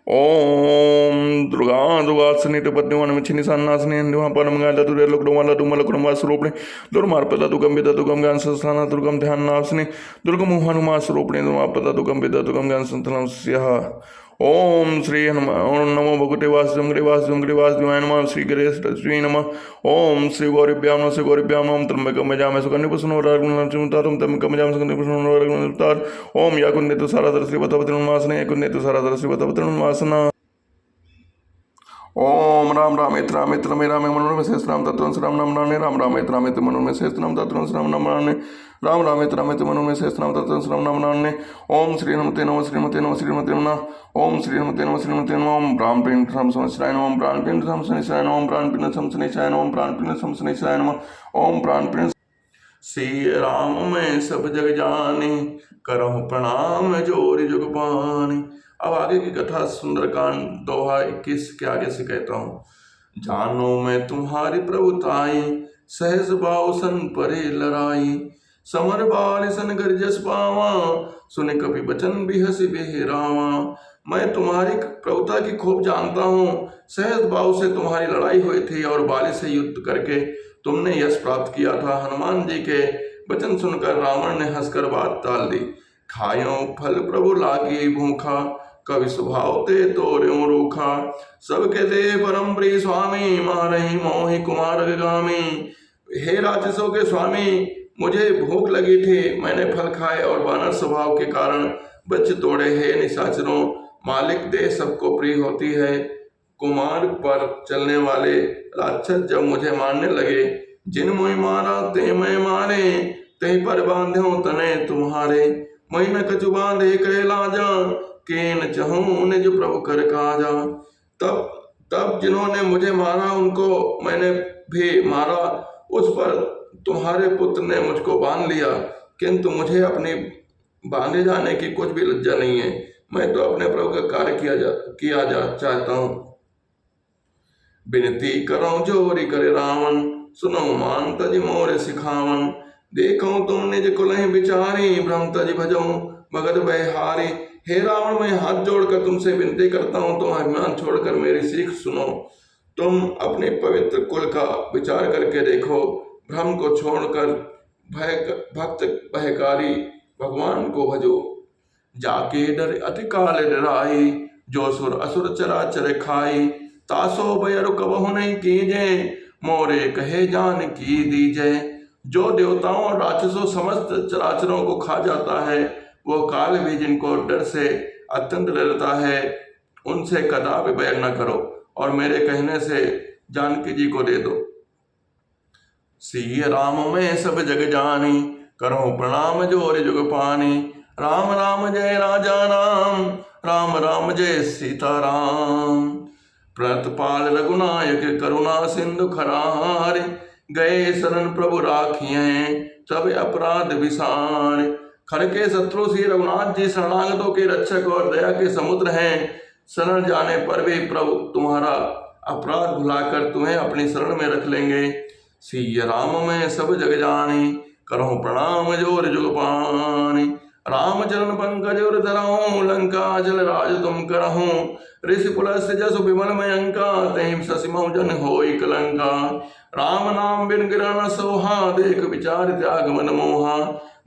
ओम दुर्गा दुर्गासनि पद्मवनमिच्छिनि सन्नासनि परमगा दुर्गमा स्वरूपिणी दुर्मार्पदा दुर्गम विदा दुर्गम ज्ञान संस्थान दुर्गम ध्यान नाशनि दुर्गम हनुमा स्वरूपिणी दुर्मार्पदा दुर्गम विदा दुर्गम ज्ञान संस्थान ओम श्री हनुमान ओम नमो भगवते वासुदेवाय नमः श्री गणेश नमः ओम श्री गौरीभ्याम नमः श्री गौरीभ्याम नमः त्र्यंबकं यजामहे सुगन्धिं पुष्टिवर्धनम् त्र्यंबकं यजामहे सुगन्धिं पुष्टिवर्धनम् ओम या कुन्नेतु साराधर श्रीवत्सवत्रिनुमासने या कुन्नेतु साराधर श्रीवत्सवत्रिनुमासना ओम राम रामेत्र रामेत्र मे रामे मनोरमे शेष राम तत्व राम नाम राणे राम रामेत्र रामेत्र मनोरमे शेष राम तत्व राम नाम राणे राम रामेत्र रामेत्र मनोरमे शेष राम तत्व राम नाम राणे ओम श्री हनुमते नमः श्रीमते नमः श्रीमते नमः ओम श्री हनुमते नमः श्रीमते नमः ओम राम प्रेम राम समस्याय नमः ओम प्राण प्रेम राम शनिशाय नमः ओम प्राण प्रेम राम शनिशाय नमः ओम प्राण प्रेम राम शनिशाय नमः ओम प्राण प्रेम श्री राम मैं सब जग जाने करहु प्रणाम जोरि जुग पाने। अब आगे की कथा सुंदरकांड दोहा 21 के आगे से कहता हूँ। जानो मैं तुम्हारी प्रभुताई सहस भाव सन परे लड़ाई समर बाल सन गर्जस पावा सुने कपि बचन बिहसी बेहरावा। मैं तुम्हारी प्रभुता की खूब जानता हूँ। सहज भाव से तुम्हारी लड़ाई हुई थी और बाली से युद्ध करके तुमने यश प्राप्त किया था। हनुमान जी के वचन सुनकर रावण ने हंसकर बात टाल दी। खायो फल प्रभु लागी भूखा कवि स्वभाव ते तोर्यो रूखा सबके दे परम प्रिय स्वामी मारही मोहि कुमार गामी। हे राक्षसों के स्वामी, मुझे भूख लगी थी, मैंने फल खाए और वानर स्वभाव के कारण बच्चे तोड़े। हे निशाचरों, मालिक दे सबको प्रिय होती है। कुमार पर चलने वाले राक्षस जब मुझे मारने लगे, जिन मुझे मारा ते मैं मारे ते पर बांध्यो तने तुम्हारे। मैं न कछु बांधे कहला जा के न चाहूं ने जो प्रभु कर काजा। तब जिन्होंने मुझे मारा उनको मैंने भी मारा। उस पर तुम्हारे पुत्र ने मुझको बांध लिया, किंतु मुझे अपने बांधे जाने की कुछ भी लज्जा नहीं है। मैं तो अपने प्रभु का कार्य किया जा चाहता हूँ। विनती करो जोरी करे रावण सुनो मान तज मोर सिखावन। देखो तुम निज कुलहि बिचारी भ्रम तज भजो भगत बहारी। हे रावण, मैं हाथ जोड़कर तुमसे विनती करता हूँ, तुम अभिमान छोड़कर मेरी सीख सुनो। तुम अपने पवित्र कुल का विचार करके देखो, भ्रम को छोड़कर भक्त भयकारी भगवान को भजो। जाके डर अति काल डराई जो सुर असुर चराचर खाई। तासो भयर कबहु नहीं कीजे मोरे कहे जान की दीजे। जो देवताओं और राक्षसों समस्त चराचरों को खा जाता है, वो काल भी जिनको डर से अत्यंत डरता है, उनसे कदापि बैर न करो और मेरे कहने से जानकी जी को दे दो। सिय राम में सब जग जानी करो प्रणाम जोरि जुग पानी। राम राम जय राजा राम राम राम जय सीताराम। प्रतपाल रघुनायक करुणा सिंधु खरार। गए शरण प्रभु राखिए सब अपराध विसार। खर के शत्रु श्री रघुनाथ जी शरणागतों के रक्षक और दया के समुद्र हैं। शरण जाने पर भी प्रभु तुम्हारा अपराध भुलाकर तुम्हें अपनी शरण में रख लेंगे। सिय राम में सब जग जानी करहु प्रणाम जोर जुग पानी। राम चरण पंकज और धरहूं लंका जल राज तुम करहूं। ऋषि पुलस्त जसु विमल मयंका तहिं शशिमहु जन होई कलंका। राम नाम बिन गिरन सोहा देख विचार त्याग मन मोहा।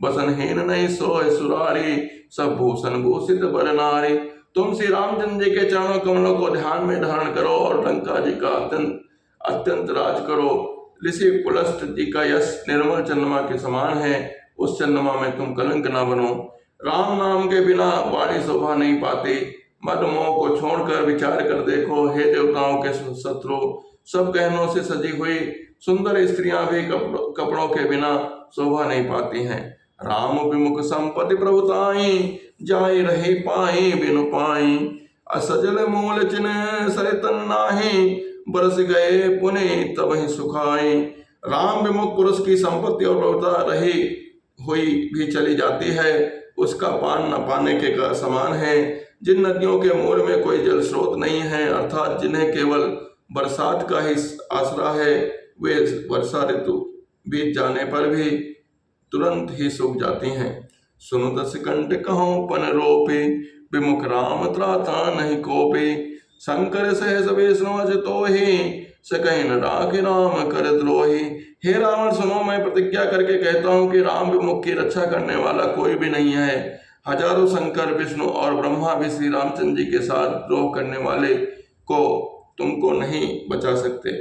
बसनहीन नहीं सोय सुरारी सब भूषण भूषित बर नारी। तुम श्री रामचंद्र जी के चरणों कमलों को ध्यान में धारण करो और लंका जी का अत्यंत राज करो। ऋषि पुलस्त जी का यश निर्मल चंद्रमा के समान है, उस चंद्रमा में तुम कलंक न बनो। राम नाम के बिना वाणी शोभा नहीं पाती। मद मोह को छोड़कर विचार कर देखो। हे देवताओं के शत्रु, सब गहनों से सजी हुई सुंदर स्त्रियां भी कपड़ों के बिना शोभा नहीं पाती हैं। राम विमुख संपत्ति प्रभुताई जाय रही पाई बिनु पाई। असजल मूल चिन्ह सरितन नाही बरस गए पुनि तब ही सुखाई। राम विमुख पुरुष की संपत्ति और प्रभुता रही हुई भी चली जाती है, उसका पान न पाने के समान है। जिन नदियों के मूल में कोई जल स्रोत नहीं है, अर्थात जिन्हें केवल बरसात का ही आसरा है, वे वर्षा ऋतु बीत जाने पर भी तुरंत ही सूख जाती हैं। सुनो दस कंठ कहूं पन रोपे विमुख राम त्राता नहीं कोपी। शंकर सहस विष्णु अज तोहि, सकहि न राखि राम कर द्रोही। हे रावण सुनो, मैं प्रतिज्ञा करके कहता हूँ कि राम विमुख की रक्षा करने वाला कोई भी नहीं है। हजारों शंकर विष्णु और ब्रह्मा भी श्री रामचंद्र जी के साथ द्रोह करने वाले को तुमको नहीं बचा सकते।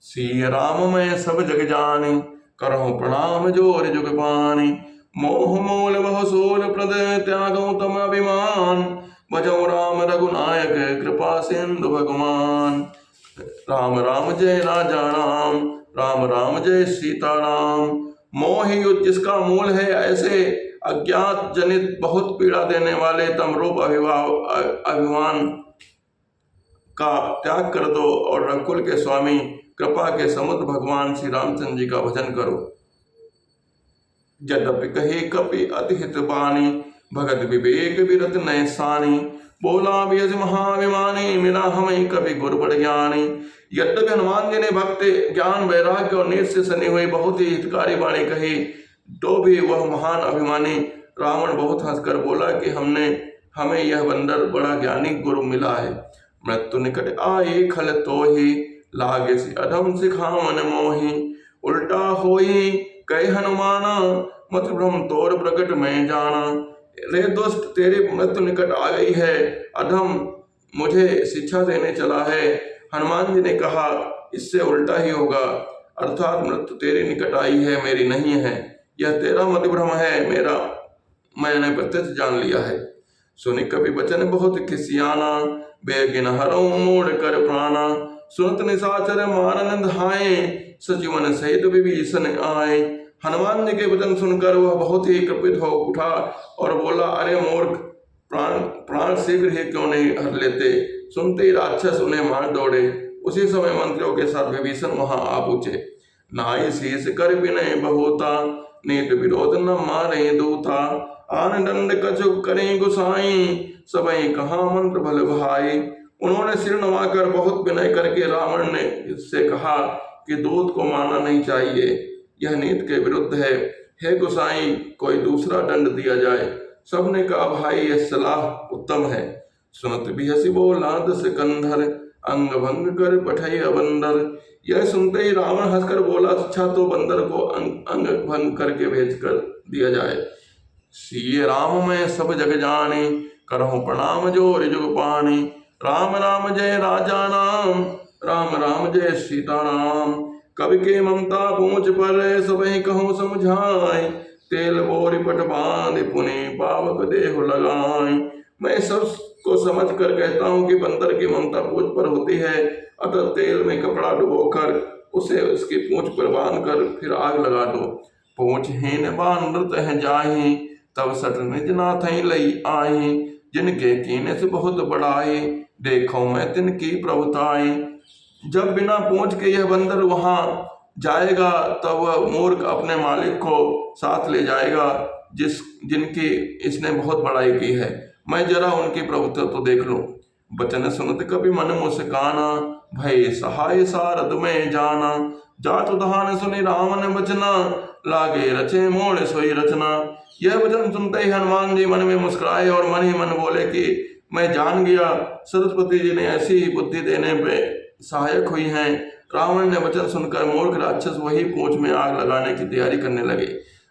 सिय राम मैं सब जग जानी, करहु प्रणाम जोर जुग पानी। मोह मूल बहु सूल प्रद, त्यागो तम अभिमान। भजौ राम रघुनायक, कृपा सिंधु भगवान। राम राम जय राजा राम, राम राम जय सीता राम। मोह युद्ध जिसका मूल है, ऐसे अज्ञात जनित बहुत पीड़ा देने वाले तम रूप अभिमान का त्याग कर दो और रघुकुल के स्वामी कृपा के समुद्र भगवान श्री रामचंद्र जी का भजन करो। यद्यपि कहे कपि अति हित बानी, भगत विवेक विरत नय सानी। बोला व्यज महाभिमानी, मिला हमें कभी गुर बड़ ज्ञानी। यद्यपि हनुमान जी ने भक्त ज्ञान वैराग्य और नीत से सनी हुई बहुत ही हितकारी वाणी कही, तो भी वह महान अभिमानी रावण बहुत हंसकर बोला कि हमें यह बंदर बड़ा ज्ञानी गुरु मिला है। मृत्यु निकट आए खल तोहि, लागे सी अधम सिखावन मोहि। उल्टा होई कह हनुमाना, मत भ्रम तोर प्रकट में जाना। रे दोस्त, तेरी मृत्यु निकट आ गई है, अधम मुझे शिक्षा देने चला है। हनुमान जी ने कहा, इससे उल्टा ही होगा, अर्थात मृत्यु तेरी निकट आई है, मेरी नहीं है। यह तेरा मत भ्रम है, मेरा मैंने प्रत्यक्ष जान लिया है। सुनि कवि वचन बहुत खिसियाना, बेगिन हरौ मोड़ कर प्राणा। सुनत निशाचर मारन धाये, सजीवन सहित विभीषण आए। हनुमान जी के वचन सुनकर वह बहुत ही कृपित हो उठा और बोला, अरे मूर्ख, प्राण शीघ्र ही क्यों नहीं हर लेते। सुनते ही राक्षस उन्हें मार दौड़े। उसी समय मंत्रियों के साथ विभीषण वहां आ पहुंचे। नाई शीस कर विनय बहुता, नीत विरोध न मारे दूता। आन दंड कछुक करें गुसाई, सबई कहा मंत्र भल भाई। उन्होंने सिर नवाकर बहुत विनय करके रावण ने इससे कहा कि दूत को मारना नहीं चाहिए, यह नीति के विरुद्ध है। हे गुसाई, कोई दूसरा दंड दिया जाए। सबने कहा, भाई यह सलाह उत्तम है। सुनत बिहसी बोला दस कंधर, अंग भंग कर पठई बंदर। यह सुनते ही रावण हंसकर बोला, अच्छा तो बंदर को अंग भंग करके भेज कर दिया जाए। सिय राम मैं सब जग जानी, करहु प्रणाम जोर जुग पानी। राम राम जय राजा नाम, राम राम जय सीता राम। कवि के ममता पूंछ पर, सबहि कहूँ समझाए। तेल बोरी पट बांध पुनि, पावक देह लगाए। मैं सबको समझ कर कहता हूँ कि बंदर की ममता पूंछ पर होती है, अतः तेल में कपड़ा डुबोकर उसे उसकी पूंछ पर बांध कर फिर आग लगा दो। पूंछ हीन बांध तह जाहि, तब सट निज नाथई लई आहि। जिनके कीने से बहुत बड़ाई, देखो मैं तिनकी प्रभुताई। जब बिना पूंछ के यह बंदर वहां जाएगा, तब वह मूर्ख अपने मालिक को साथ ले जाएगा जिनकी इसने बहुत बड़ाई की है। मैं जरा उनकी प्रभुता तो देख लूं। बचन सुनत कभी मन मुस्काना, भय सहाय सारद में जाना। जात उदाहरण सुनि रावण बचना, लागे रचे मोड़ सोई रचना। यह वचन सुनते ही हनुमान जी मन में मुस्कुराए और मन ही मन बोले कि मैं जान गया, सरस्वती जी ने ऐसी ही बुद्धि देने पे सहायक हुई हैं। रावण ने वचन सुनकर मूर्ख राक्षस वही पूंछ में आग लगाने की तैयारी करने लगे।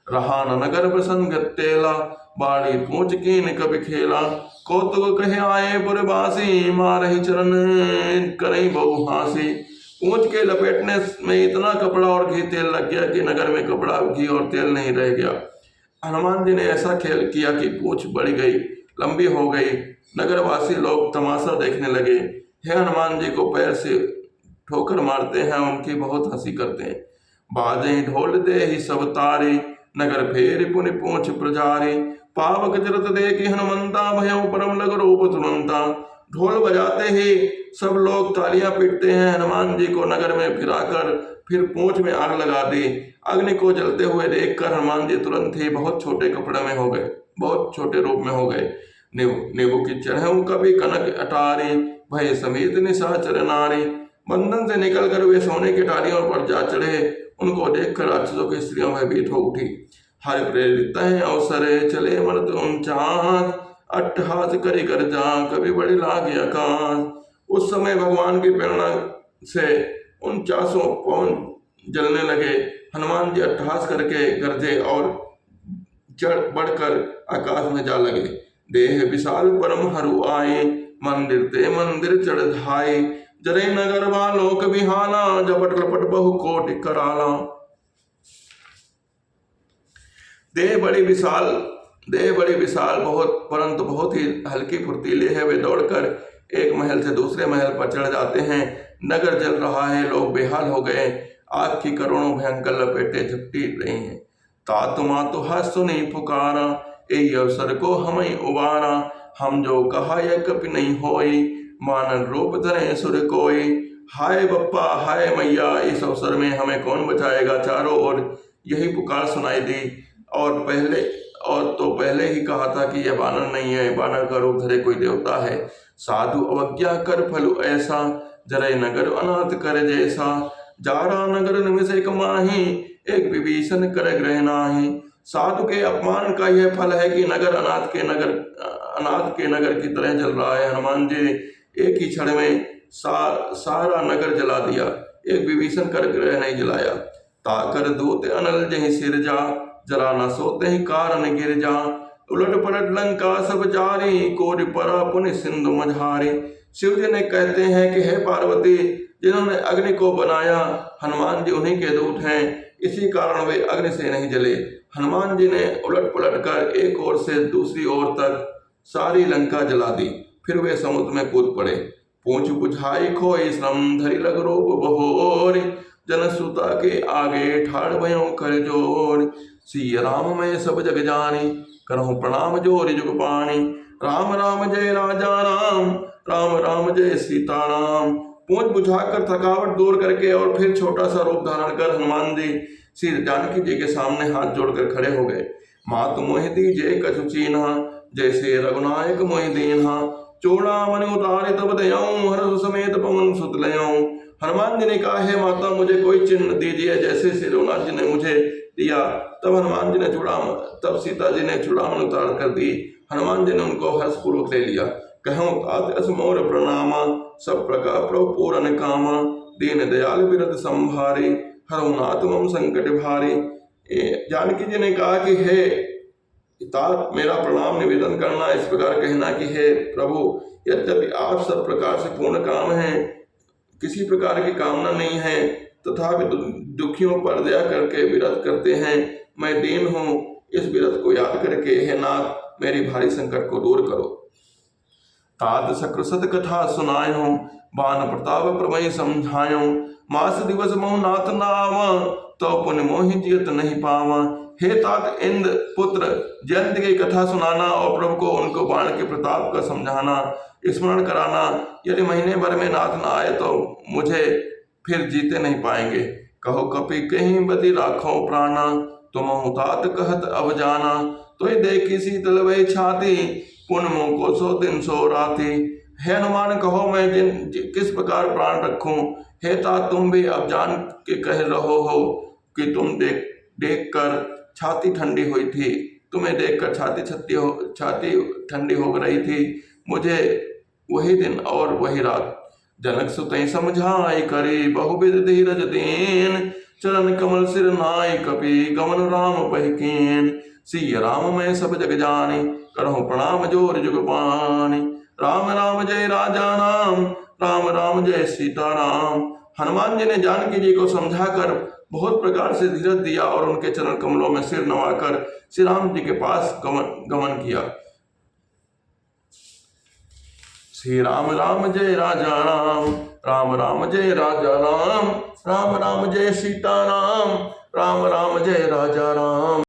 रहा न नगर प्रसन्न तेला, बाड़ी पूंछ कीन कभी खेला। कौतुक कहे आए पुरवासी, मारहि चरण करई बहु हासी। पूंछ के लपेटने में इतना कपड़ा और घी तेल लग गया कि नगर में कपड़ा, घी और तेल नहीं रह गया। हनुमान जी ने ऐसा खेल किया कि पूंछ बढ़ गई, लंबी हो गई। नगरवासी लोग तमाशा देखने लगे। हे हनुमान जी को पैर से ठोकर मारते हैं, उनकी बहुत हंसी करते हैं। बाजे ढोल दे ही सब तारे, नगर फेर पुनि पूंछ प्रजारे। पावक चरत देखि हनुमंता, भयउ परम लग रूप तुरंता। ढोल बजाते ही सब लोग तालियां पीटते हैं। हनुमान जी को नगर में फिराकर फिर पूंछ में आग लगा दी। अग्नि को जलते हुए देखकर हनुमान जी तुरंत ही बहुत छोटे कपड़े में हो गए, बहुत छोटे रूप में हो गए। नेबू की चढ़ऊ कभी कनक अटारी, भय समेत निशाचर नारी। बंधन से निकलकर वे सोने की टालियों पर जा चढ़े। उनको देखकर राक्षसों की स्त्रियां भयभीत हो उठी। हर प्रेरित अवसरे चले मर्द उनचास, अट्टहास करी गर्जा, कभी बड़ी लागे आकाश। उस समय भगवान की प्रेरणा से 49 पवन जलने लगे। हनुमान जी अट्टहास करके गरजे और चढ़ बढ़कर आकाश में जा लगे। देह विशाल परम हरु आए, मंदिर ते मंदिर चढ़ धाये। जरे नगर वालोक बिहाना, जपट लपट बहु कोटि कराला। देह बड़ी विशाल बहुत, परंतु बहुत ही हल्की फुर्तीली है। वे दौड़कर एक महल से दूसरे महल पर चढ़ जाते हैं। नगर जल रहा है, लोग बेहाल हो गए। आग की करोड़ों भयंकर लपेटे झपटी रही हैं। तातु मातु हस सुनी पुकारा, यही अवसर को हमें उबारा। हम जो कहा यह कपि नहीं होई, मानव रूप धरे सुर कोई। हाय बप्पा हाय मैया, इस अवसर में हमें कौन बचाएगा। चारों ओर यही पुकार सुनाई दी। और तो पहले ही कहा था कि यह बानर नहीं है, बानर का रूप धरे कोई देवता है। साधु अवज्ञा कर फलु ऐसा, जरे नगर अनाथ कर जैसा। जारा नगर निमिष एक माही, एक विभीषण कर ग्रह नाही। साधु के अपमान का यह फल है कि नगर अनाथ के नगर की तरह जल रहा है। हनुमान जी एक ही क्षण में सारा नगर जला दिया, एक विभीषण कर ग्रह नहीं जलाया। ताकर दूत अनल जहि सिर जा, जरा न सोते ही कारण गिर जा। उलट पलट लंका सब जारी, कोरि परा पुनि सिंधु मझारी। शिव जी ने कहते हैं कि हे पार्वती, जिन्होंने अग्नि को बनाया, हनुमान जी उन्हीं के दूत हैं, इसी कारण वे अग्नि से नहीं जले। हनुमान जी ने उलट पलट कर एक ओर से दूसरी ओर तक सारी लंका जला दी। फिर वे समुद्र में कूद पड़े। पूंछ बुझाई खोई श्रम, धरि लग रूप बहोर। जनसुता के आगे ठाड़ भयो कर जोर। सिया राम मैं सब जग जानी, करहु प्रणाम जोर जुग पानी। राम राम जय राजा राम, राम राम जय सीता राम। पूंछ बुझाकर थकावट दूर करके और फिर छोटा सा रूप धारण कर हनुमान जी श्री जानकी जी के सामने हाथ जोड़कर खड़े हो गए। मातु मोहि दीजे कछु चीन्हा, जैसे रघुनायक मोहि दीन्हा। चूड़ामणि उतारे तब दयाऊं, हर्ष समेत पवन सुत लयाऊं। हनुमान जी ने कहा, हे माता मुझे कोई चिन्ह दीजिए, जैसे श्री रघुनाथ जी ने मुझे दिया। तब सीता जी ने चूड़ामणि उतार कर दी। हनुमान जी ने उनको हर्षपूर्वक ले लिया। कहूँ तात अस मोर प्रणामा, सब प्रकार प्रभु पूरन कामा। दीन दयाल बिरद संभारी, हरहुनाथ मम संकट भारी। जानकी जी ने कहा कि हे तात, मेरा प्रणाम निवेदन करना, इस प्रकार कहना कि हे प्रभु, यद्यपि आप सब प्रकार से पूर्ण काम हैं, किसी प्रकार की कामना नहीं है, तथापि दुखियों पर दया करके विरत करते हैं। मैं दीन हूँ, इस विरत को याद करके हे नाथ मेरी भारी संकट को दूर करो। तात सकृत कथा सुनायो, बान प्रताप प्रमय समझायो। मास दिवस मोह नाथ नावा, तो पुण्य मोहि जियत नहीं पावा। हे तात, इंद्र पुत्र जयंत की कथा सुनाना और प्रभु को उनको बाण के प्रताप का समझाना, स्मरण कराना। यदि महीने भर में नाथ न आए तो मुझे फिर जीते नहीं पाएंगे। कहो कपि कहीं बदि राखो प्राणा, तुम तात कहत अब जाना। तो देखी शीतल वही छाती, पुन मुँह को 100 दिन 100 राती। हे हनुमान, कहो मैं किस प्रकार प्राण रखूं। हे तात, तुम भी अब जान के कह रहो हो कि तुम देख कर छाती ठंडी हुई थी, तुम्हें देखकर छाती ठंडी हो रही थी। मुझे वही दिन और वही रात। जनक सुतई समझाई करी, बहुविध धीरज दीन। चरण कमल सिर नाई कपि, गमन राम पहिकीन। सिया राम मैं सब जग जानी, करहु प्रणाम जोर जुग पानी। राम राम जय राजा राम, राम राम जय सीता राम। हनुमान जी ने जानकी जी को समझाकर बहुत प्रकार से धीरज दिया और उनके चरण कमलों में सिर नवाकर श्री राम जी के पास गमन किया। श्री राम राम जय राजा राम, राम राम जय राजा राम। राम राम जय सीता राम, राम राम जय राजा राम।